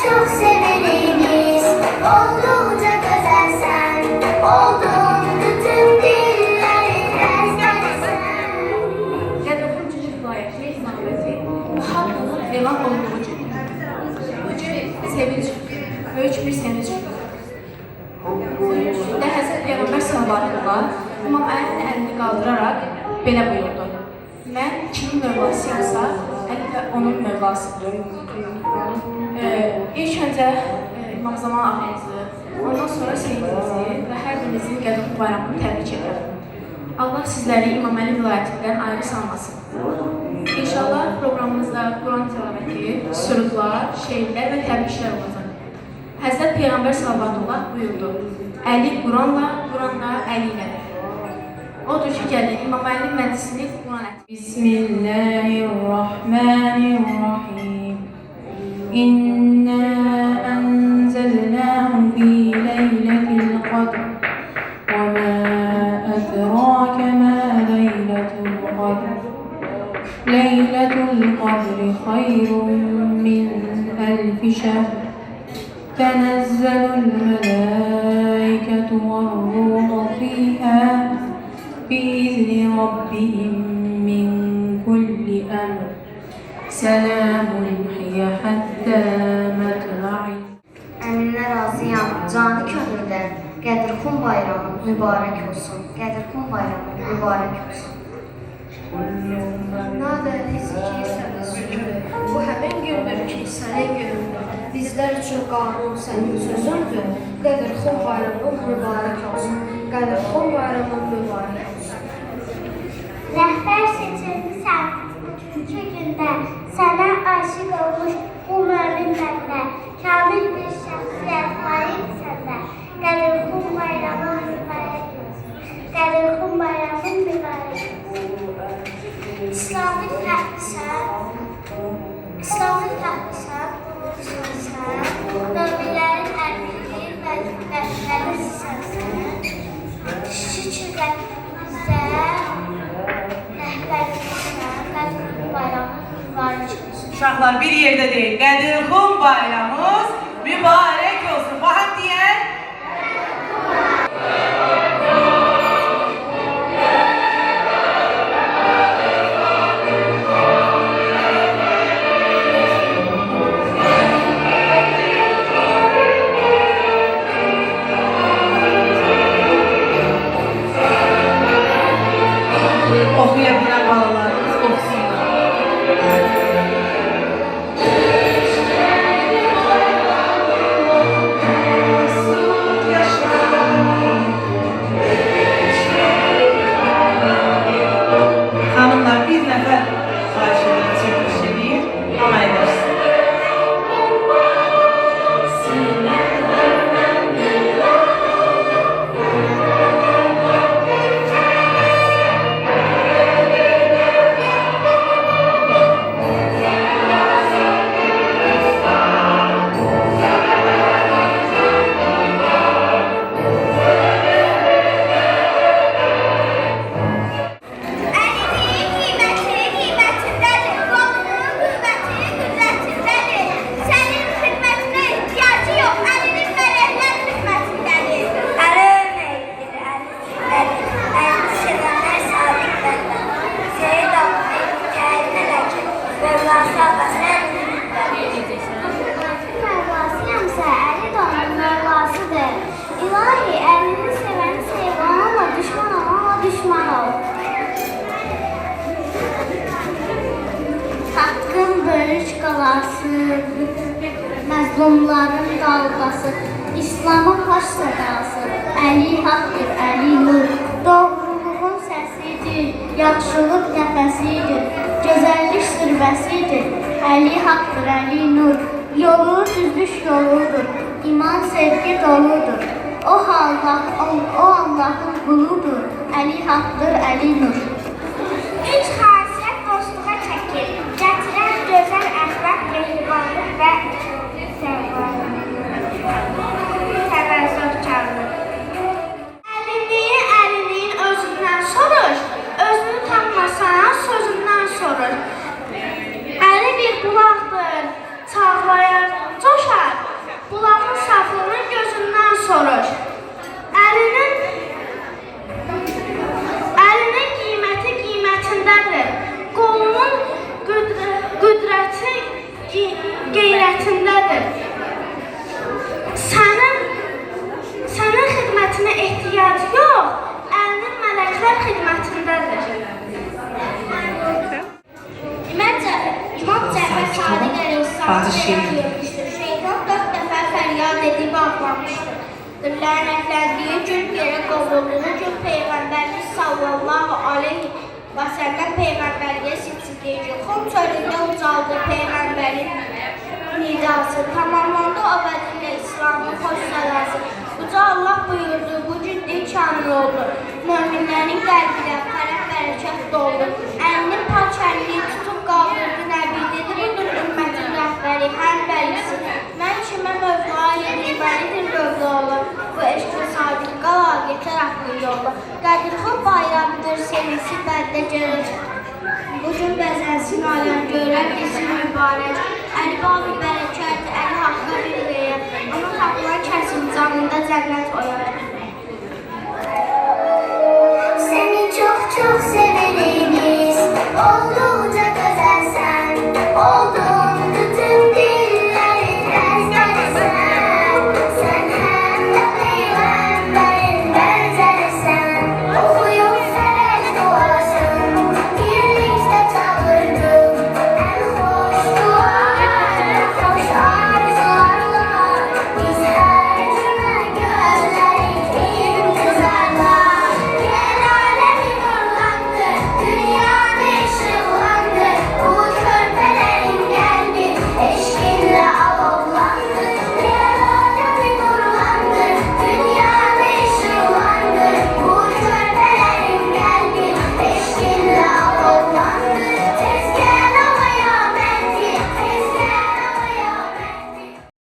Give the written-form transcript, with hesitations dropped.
çok severiz. Oldukça güzelsen, oldun bütün dillerinden sen. Qədəfin cücük layıqlı izaməti Muhammedin elan olduğu gün. Bu gün sevinç, böyük bir sevinç günü. Və Həzrət Peyğəmbər sallallahu İmam Əlinin əlini qaldıraraq belə buyurdu. Mən kimin mövlasıyamsa, Əli də onun mövlasıdır. İlk öncə İmam Zaman ağamızı, ondan sonra Seyyidimizi və hər birimizin Qədəf bayramını təbrik edirəm. Allah sizləri İmam Əli vilayətindən ayrı salmasın. İnşallah proqramımızda Quran tilaməti, sürudlar, şeirlər və təbriklər olacaq. Həzrət Peyğəmbər sallallahu buyurdu. Əli Quranla, Quranla Əli ilədir. Odur ki, gəlin İmam Əlinin məclisini Quran et. Bismillahirrahmanirrahim. İnna enzelnahu fi leyletil qadr. Ve ma edrake ma leyletul qadr. Leyletul qadri hayrun min elfi şehr. تنزل الملائكة والروح فيها بإذن ربهم من كل أمر سلام هي حتى مطلع. Əminə razıyam, canı könüldən. Qədirxun bayramı mübarək olsun. Qədirxun bayramı mübarək olsun. Nadə zikri sənə şükür. Bu həmin gündür ki, sənin günündür. Bizlər üçün qanun sənin sözündür. Qədirxun bayramın mübarək olsun. Qədirxun bayramın mübarək olsun. Rəhbər seçilmişsən bugünkü gündə. Sənə aşiq olmuş bu mömin bəndə. Kamil bir şəxsiyyət layiq səndə. Qədirxun bayramın mübarək olsun. Qədirxun bayramın mübarək olsun. İslamı təqdisən, möminlərin əmiri və vəzifəsisən. Şükür bizə rəhbərliksən, Qədirxun bayramın mübarək olsun. Uşaqlar bir yerdə deyil, Qədirxun bayramımız mübarək olsun. Fahad deyək. Okuyabilen balalarımız okusunlar. Hanımlar bir nəfər xahiş edir, çəkiliş edir, ama edersin. Mövlasıyamsa Əli də onun mövlasıdır. İlahi, əlini sevəni sev, onunla düşman ol, onunla düşman ol. Haqqın böyük qalası, məzlumların qalqası, İslamın baş sədası, Əli haqqdır, Əli nur. Doğruluğun səsidir, yaxşılıq nəfəsidir, gözəllik zirvəsidir. Əli haqqdır, Əli nur. Yolu düzlük yoludur, iman sevgi doludur. O Allah'ın quludur, Əli haqqdır, Əli nur. Üç xasiyyət dostluğa çəkir, gətirən gözəl əxlaq, mehribanlıq və təvəzzülkarlıq. Əlinin özündən soruş, özünü tapmasan sözündən soruş. Əli bir bulaqdır, çağlayar, coşar. xidmətindədir. Sənin xidmətinə ehtiyac yox, əlinin mələklər xidmətindədir. İmam Cəfər Sadiq Əleyhisselam görmüşdür. Şeytan 4 dəfə fəryad edib ağlamışdır. Lənətləndiyi gün yerə qovulduğu gün Peyğəmbərimiz sallallahu aleyhi və səlləm Peyğəmbərliyə silsildiyi gün Xum çölündə ucaldı Peyğəmbərin nidası. Tamamlandı abədiyyə İslamın xoş səlası. Uca Allah buyurdu, bu gün din kamil oldu. Möminlərin qəlbinə fərəh bərəkət doldu. Əlinin pak əlini tutub qaldırdı Nəbi dedi, budur ümmətin rəhbəri, həm bəlisi. Mən kimə mövla yedirməlidir mövla olur. Bu eşqə sadiq qala, yetər axlı yolda. Qədirxan bayramıdır, sevinsi bəndə görür. Bugün bəzənsin aləm görər, desin mübarək. Əli babi bərəkət, əli haqqa bir verər. Ama haqlar kəsin, canında cənnət oyar. Seni çok çok severeniz oldu.